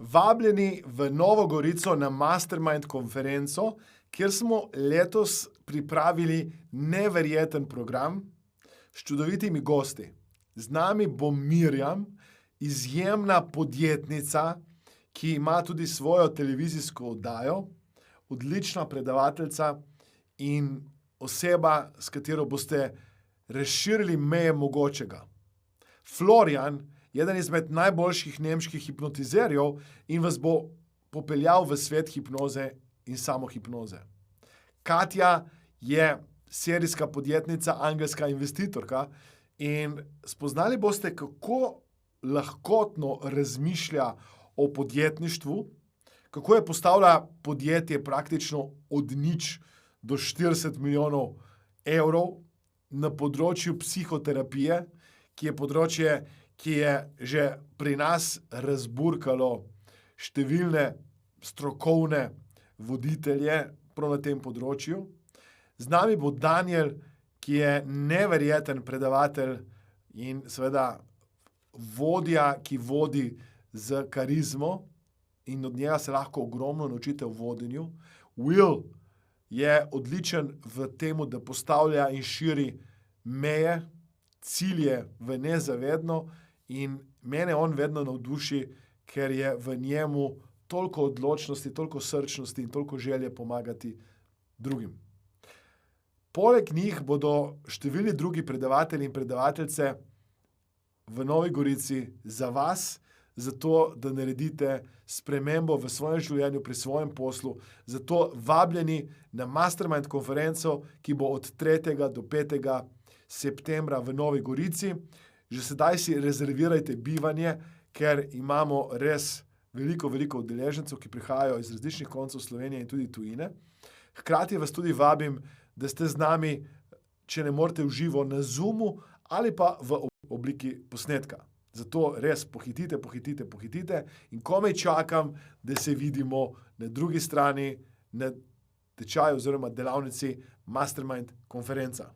Vabljeni v Novo Gorico na Mastermind konferenco, kjer smo letos pripravili neverjeten program s čudovitimi gosti. Z nami bo Mirjam, izjemna podjetnica, ki ima tudi svojo televizijsko oddajo, odlična predavateljica in oseba, s katero boste razširili meje mogočega. Florian, eden izmed najboljših nemških hipnotizerjev in vas bo popeljal v svet hipnoze in samohipnoze. Katja je serijska podjetnica, angelska investitorka in spoznali boste, kako lahkotno razmišlja o podjetništvu, kako je postavila podjetje praktično od nič do 40 milijonov evrov na področju psihoterapije, ki je področje, ki je že pri nas razburkalo številne strokovne voditelje prav na tem področju. Z nami bo Daniel, ki je neverjeten predavatelj in seveda vodja, ki vodi z karizmo in od njega se lahko ogromno naučite v vodenju. Will je odličen v tem, da postavlja in širi meje, cilje v nezavedno in mene on vedno navduši, ker je v njemu toliko odločnosti, toliko srčnosti in toliko želje pomagati drugim. Poleg njih bodo številni drugi predavatelji in predavateljice v Novi Gorici za vas, zato da naredite spremembo v svojem življenju, pri svojem poslu. Zato vabljeni na Mastermind konferenco, ki bo od 3. do 5. septembra v Novi Gorici. Že sedaj si rezervirajte bivanje, ker imamo res veliko udeležencev, ki prihajajo iz različnih koncev Slovenije in tudi tujine. Hkrati vas tudi vabim, da ste z nami, če ne morete v živo, na Zoomu ali pa v obliki posnetka. Zato res pohitite in komaj čakam, da se vidimo na drugi strani na tečaju oziroma delavnici Mastermind konferenca.